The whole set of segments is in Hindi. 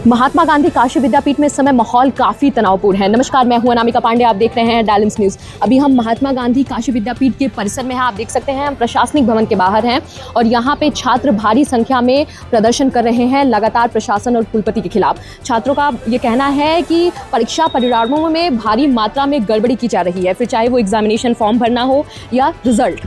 महात्मा गांधी काशी विद्यापीठ में इस समय माहौल काफ़ी तनावपूर्ण है। नमस्कार, मैं हूं अनामिका पांडे, आप देख रहे हैं डायलिम्स न्यूज़। अभी हम महात्मा गांधी काशी विद्यापीठ के परिसर में हैं। आप देख सकते हैं हम प्रशासनिक भवन के बाहर हैं और यहाँ पे छात्र भारी संख्या में प्रदर्शन कर रहे हैं लगातार प्रशासन और कुलपति के खिलाफ। छात्रों का ये कहना है कि परीक्षा परिणामों में भारी मात्रा में गड़बड़ी की जा रही है, फिर चाहे वो एग्जामिनेशन फॉर्म भरना हो या रिजल्ट।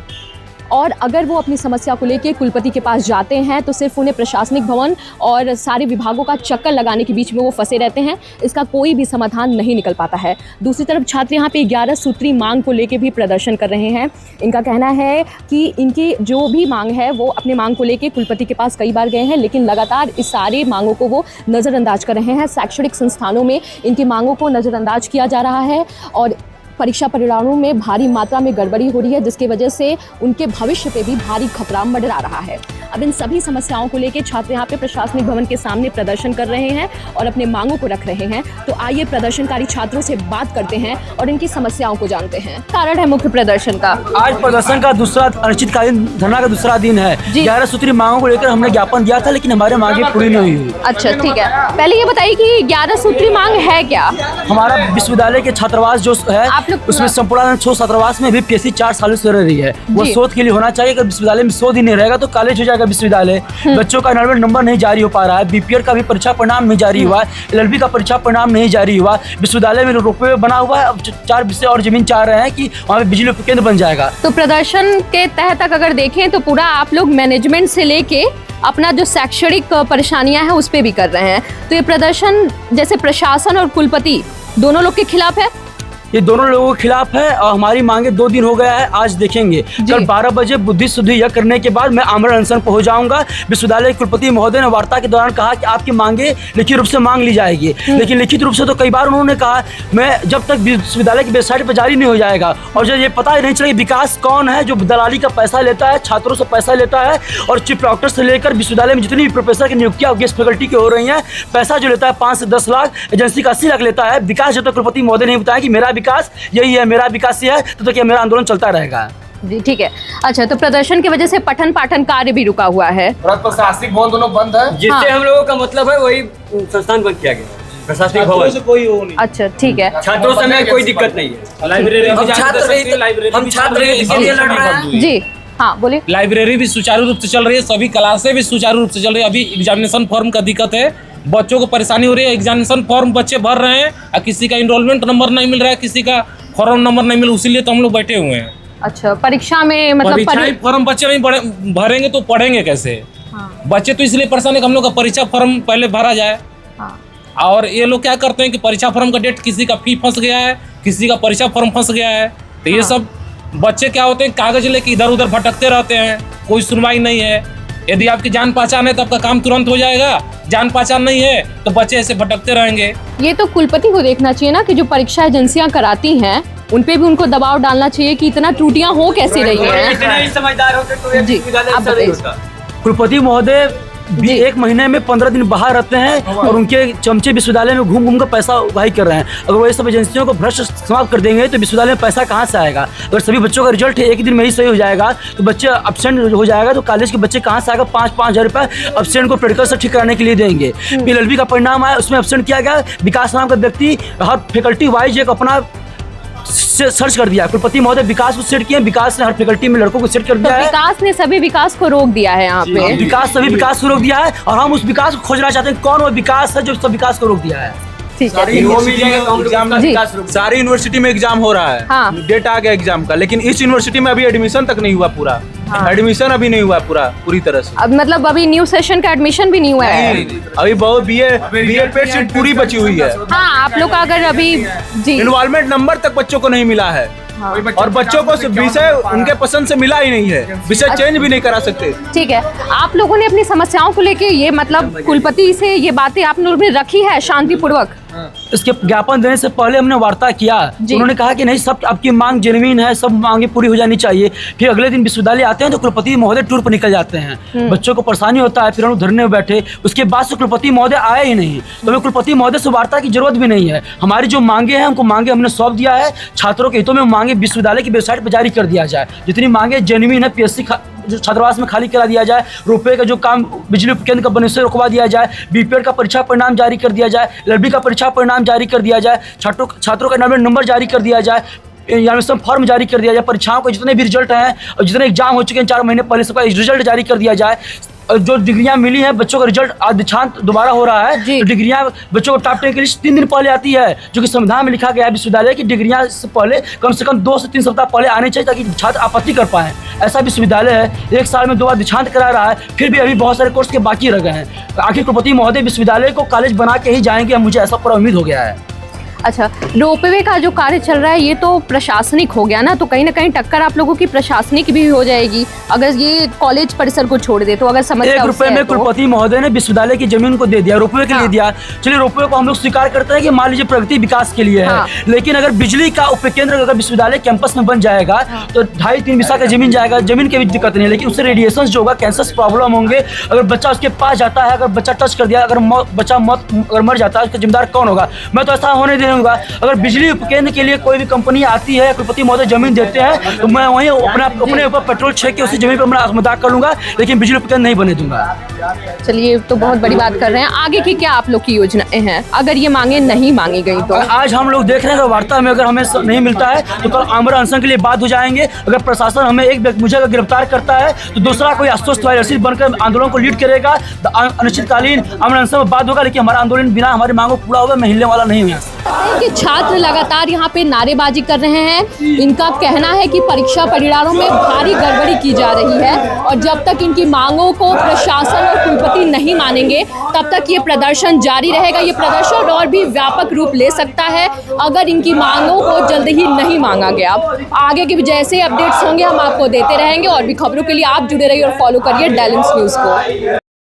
और अगर वो अपनी समस्या को लेकर कुलपति के पास जाते हैं तो सिर्फ उन्हें प्रशासनिक भवन और सारे विभागों का चक्कर लगाने के बीच में वो फंसे रहते हैं। इसका कोई भी समाधान नहीं निकल पाता है। दूसरी तरफ छात्र यहाँ पे 11 सूत्री मांग को लेकर भी प्रदर्शन कर रहे हैं। इनका कहना है कि इनकी जो भी मांग है वो अपने मांग को लेकर कुलपति के पास कई बार गए हैं, लेकिन लगातार इस सारे मांगों को वो नज़रअंदाज कर रहे हैं। शैक्षणिक संस्थानों में इनकी मांगों को नज़रअंदाज किया जा रहा है और परीक्षा परिणामों में भारी मात्रा में गड़बड़ी हो रही है, जिसकी वजह से उनके भविष्य पे भी भारी खतरा मंडरा रहा है। अब इन सभी समस्याओं को लेकर छात्र यहाँ पे प्रशासनिक भवन के सामने प्रदर्शन कर रहे हैं और अपने मांगों को रख रहे हैं। तो आइए प्रदर्शनकारी छात्रों से बात करते हैं और इनकी समस्याओं को जानते हैं। कारण है मुख्य प्रदर्शन का, आज प्रदर्शन का दूसरा अनिश्चितकालीन धरना का दूसरा दिन है। 11 सूत्री मांगों को लेकर हमने ज्ञापन दिया था, लेकिन हमारे मांगे पूरी नहीं हुई। अच्छा, ठीक है। पहले ये बताइए कि 11 सूत्री मांग है क्या? हमारा विश्वविद्यालय के छात्रावास जो है उसमें संपूर्णानंद शोध छात्रावास में भी पीएससी 4 सालों से रह रही है। वो शोध के लिए होना चाहिए। अगर विश्वविद्यालय में शोध ही नहीं रहेगा तो कॉलेज हो जाएगा विश्वविद्यालय। बच्चों का एनरोलमेंट नंबर नहीं जारी हो पा रहा है। बीपीएड का भी परीक्षा परिणाम नहीं जारी हुआ है। एलएलबी का परीक्षा परिणाम नहीं जारी हुआ। विश्वविद्यालय में रोपवे बना हुआ है। अब 4 विषय और जमीन चाह रहे हैं कि वहाँ पे बिजली केंद्र बन जाएगा। तो प्रदर्शन के तहत अगर देखें तो पूरा आप लोग मैनेजमेंट से लेके अपना जो शैक्षणिक परेशानियां हैं उस पे भी कर रहे हैं। तो ये प्रदर्शन जैसे प्रशासन और कुलपति दोनों लोग के खिलाफ है? ये दोनों लोगों के खिलाफ है और हमारी मांगे 2 दिन हो गया है। आज देखेंगे कल 12 बजे बुद्धि शुद्धि यह करने के बाद मैं आमरण अनशन पर हो जाऊंगा। विश्वविद्यालय कुलपति महोदय ने वार्ता के दौरान कहा कि आपकी मांगे लिखित रूप से मांग ली जाएगी, लेकिन लिखित रूप से तो कई बार उन्होंने कहा मैं जब तक विश्वविद्यालय की वेबसाइट पर जारी नहीं हो जाएगा और जब ये पता ही नहीं चलेगा विकास कौन है जो दलाली का पैसा लेता है, छात्रों से पैसा लेता है और चीफ डॉक्टर से लेकर विश्वविद्यालय में जितनी भी प्रोफेसर की नियुक्तियां गेस्ट फैकल्टी की हो रही हैं, पैसा जो लेता है 5 से 10 लाख, एजेंसी का 80 लाख लेता है। विकास जब तक कुलपति महोदय ने बताया कि मेरा विकास यही है, मेरा विकास ये है, तो क्या मेरा आंदोलन चलता रहेगा। जी, ठीक है। अच्छा, तो प्रदर्शन की वजह से पठन पाठन कार्य भी रुका हुआ है। प्रशासनिक भवन दोनों बंद है। जिससे हम लोगों का मतलब है वही संस्थान बंद किया गया। प्रशासनिक भवन से कोई वो नहीं। अच्छा, ठीक है। छात्रों से हमें कोई दिक्कत नहीं है। लाइब्रेरी हम छात्र इसलिए लड़ रहे हैं। जी हाँ, बोलिए। लाइब्रेरी भी सुचारू रूप से चल रही है, सभी क्लासें भी सुचारू रूप से चल रही है। अभी एग्जामिनेशन फॉर्म का दिक्कत है, बच्चों को परेशानी हो रही है। एग्जामिनेशन फॉर्म बच्चे भर रहे हैं और किसी का एनरोलमेंट नंबर नहीं मिल रहा है, किसी का फॉर्म नंबर नहीं मिल, इसीलिए तो हम लोग बैठे हुए हैं। अच्छा, परीक्षा में मतलब फॉर्म बच्चे नहीं भरेंगे तो पढ़ेंगे कैसे? हाँ। बच्चे तो इसलिए परेशान है कि हम लोग का परीक्षा फॉर्म पहले भरा जाए। हाँ। और ये लोग क्या करते हैं कि परीक्षा फॉर्म का डेट, किसी का फी फंस गया है, किसी का परीक्षा फॉर्म फंस गया है, तो ये सब बच्चे क्या होते हैं कागज लेके इधर उधर भटकते रहते हैं, कोई सुनवाई नहीं है। यदि आपकी जान पहचान है तो आपका काम तुरंत हो जाएगा, जान पहचान नहीं है तो बच्चे ऐसे भटकते रहेंगे। ये तो कुलपति को देखना चाहिए ना कि जो परीक्षा एजेंसियां कराती हैं उन पे भी उनको दबाव डालना चाहिए कि इतना त्रुटियां हो कैसे रही हैं। इतने समझदार होते तो ये विश्वविद्यालय ऐसा नहीं होता। कुलपति महोदय भी 1 महीने में 15 दिन बाहर रहते हैं और उनके चमचे विश्वविद्यालय में घूम घूम कर पैसा उगाही कर रहे हैं। अगर वो ये सब एजेंसियों को भ्रष्ट समाप्त कर देंगे तो विश्वविद्यालय में पैसा कहाँ से आएगा? अगर सभी बच्चों का रिजल्ट एक ही दिन में ही सही हो जाएगा तो बच्चे अपसेंट हो जाएगा तो कॉलेज के बच्चे कहाँ से आएगा? 5-5 हज़ार रुपये अपसेंट को प्रैक्टिकल से ठीक कराने के लिए देंगे। एलएलबी का परिणाम आया, उसमें अपसेंट किया गया। विकास नाम का व्यक्ति हर फैकल्टी वाइज एक अपना सर्च कर दिया। कुलपति महोदय विकास को सेट किए, विकास ने हर फैकल्टी में लड़कों को सेट कर दिया है। विकास ने सभी विकास को रोक दिया है यहाँ पे। विकास सभी विकास को रोक दिया है और हम उस विकास को खोजना चाहते हैं। कौन वो विकास है जो सब विकास को रोक दिया है? सारी यूनिवर्सिटी में एग्जाम हो रहा है। हाँ। डेट आ गया एग्जाम का, लेकिन इस यूनिवर्सिटी में अभी एडमिशन तक नहीं हुआ पूरा। एडमिशन अभी नहीं हुआ पूरी तरह से। अब मतलब अभी न्यू सेशन का एडमिशन भी नहीं हुआ है। अभी बहुत बीए पेड सीट पूरी बची हुई है। हाँ, आप लोग का अगर अभी जी इन्वॉल्वमेंट नंबर तक बच्चों को नहीं मिला है। हाँ। और बच्चों को विषय उनके पसंद से मिला ही नहीं है, विषय चेंज भी नहीं करा सकते। ठीक है, आप लोगों ने अपनी समस्याओं को लेके ये मतलब कुलपति से ये बातें आप लोगों ने रखी है शांतिपूर्वक? इसके ज्ञापन देने से पहले हमने वार्ता किया, उन्होंने कहा कि नहीं सब आपकी मांग जेन्युइन है, सब मांगे पूरी हो जानी चाहिए। फिर अगले दिन विश्वविद्यालय आते हैं तो कुलपति महोदय टूर पर निकल जाते हैं। बच्चों को परेशानी होता है, फिर हम धरने में बैठे, उसके बाद से कुलपति महोदय आए ही नहीं। तो हमें कुलपति महोदय से वार्ता की जरूरत भी नहीं है। हमारी जो मांगे हैं उनको मांगे हमने सौंप दिया है। छात्रों के हितों में मांगे विश्वविद्यालय की वेबसाइट पर जारी कर दिया जाए। जितनी मांगे जेन्युइन है, पीएससी जो छात्रावास में खाली करा दिया जाए, रुपये का जो काम बिजली उपकेंद्र का बने से रुकवा दिया जाए, बीपीएड का परीक्षा परिणाम जारी कर दिया जाए, एलएलबी का परीक्षा परिणाम जारी कर दिया जाए, छात्रों का नंबर जारी कर दिया जाए, एडमिशन फॉर्म जारी कर दिया जाए, परीक्षाओं के जितने भी रिजल्ट हैं और जितने एग्जाम हो चुके हैं 4 महीने पहले सबका रिजल्ट जारी कर दिया जाए। जो डिग्रियां मिली हैं बच्चों का रिजल्ट दीक्षांत दोबारा हो रहा है, तो डिग्रियां बच्चों को टॉप 10 के लिए 3 दिन पहले आती है, जो कि संविधान में लिखा गया है विश्वविद्यालय की डिग्रियां से पहले कम से कम 2 से 3 सप्ताह पहले आने चाहिए ताकि छात्र आपत्ति कर पाएँ। ऐसा विश्वविद्यालय है, 1 साल में 2 बार दीक्षांत करा रहा है, फिर भी अभी बहुत सारे कोर्स के बाकी रह गए हैं। आखिर कुलपति महोदय विश्वविद्यालय को कॉलेज बना के ही जाएंगे, मुझे ऐसा पूरा उम्मीद हो गया है। अच्छा, रोपवे का जो कार्य चल रहा है ये तो प्रशासनिक हो गया ना, तो कहीं ना कहीं टक्कर आप लोगों की प्रशासनिक भी हो जाएगी अगर ये कॉलेज परिसर को छोड़ दे तो। अगर समस्या 1 रुपये में कुलपति महोदय ने विश्वविद्यालय की जमीन को दे दिया, रोपवे के लिए दिया। चलिए रोपवे को हम लोग स्वीकार करते हैं कि मान लीजिए प्रगति विकास के लिए है, लेकिन अगर बिजली का उपकेंद्र अगर विश्वविद्यालय कैंपस में बन जाएगा तो 2.5-3 बीघा का जमीन जाएगा, जमीन की भी दिक्कत नहीं है, लेकिन उससे रेडिएशन जो होगा, कैंसर प्रॉब्लम होंगे। अगर बच्चा उसके पास जाता है, अगर बच्चा टच कर दिया, अगर बच्चा अगर मर जाता है, उसका जिम्मेदार कौन होगा? मैं तो ऐसा होने नहीं दूंगा। अगर बिजली उपकेंद्र के लिए कोई भी कंपनी आती है, कुलपति महोदय जमीन देते हैं, तो मैं वहीं अपने ऊपर पेट्रोल छेक के उसी जमीन पर मैं मजाक कर लूंगा, लेकिन बिजली उपकेंद्र नहीं बने दूंगा। चलिए, तो बहुत बड़ी बात कर रहे हैं। आगे की क्या आप लोग की योजनाएं हैं अगर ये मांगे नहीं मांगी गई तो? आज हम लोग देख रहे हैं वार्ता में अगर हमें नहीं मिलता है तो कल आमरण अनशन के लिए बाध्य हो जाएंगे। अगर प्रशासन हमें मुझे अगर गिरफ्तार करता है तो दूसरा कोई अस्वस्थ वायरसिस बनकर आंदोलन को लीड करेगा, अनिश्चितकालीन आमरण अनशन में बाध्य होगा, लेकिन हमारा आंदोलन बिना हमारी मांगों पूरा होगा मैं हिलने वाला नहीं हूँ। कि छात्र लगातार यहाँ पे नारेबाजी कर रहे हैं। इनका कहना है कि परीक्षा परिणामों में भारी गड़बड़ी की जा रही है और जब तक इनकी मांगों को प्रशासन और कुलपति नहीं मानेंगे तब तक ये प्रदर्शन जारी रहेगा। ये प्रदर्शन और भी व्यापक रूप ले सकता है अगर इनकी मांगों को जल्द ही नहीं मांगा गया। आगे के जैसे अपडेट्स होंगे हम आपको देते रहेंगे और भी खबरों के लिए आप जुड़े रहिए और फॉलो करिए डायलिम्स न्यूज़ को।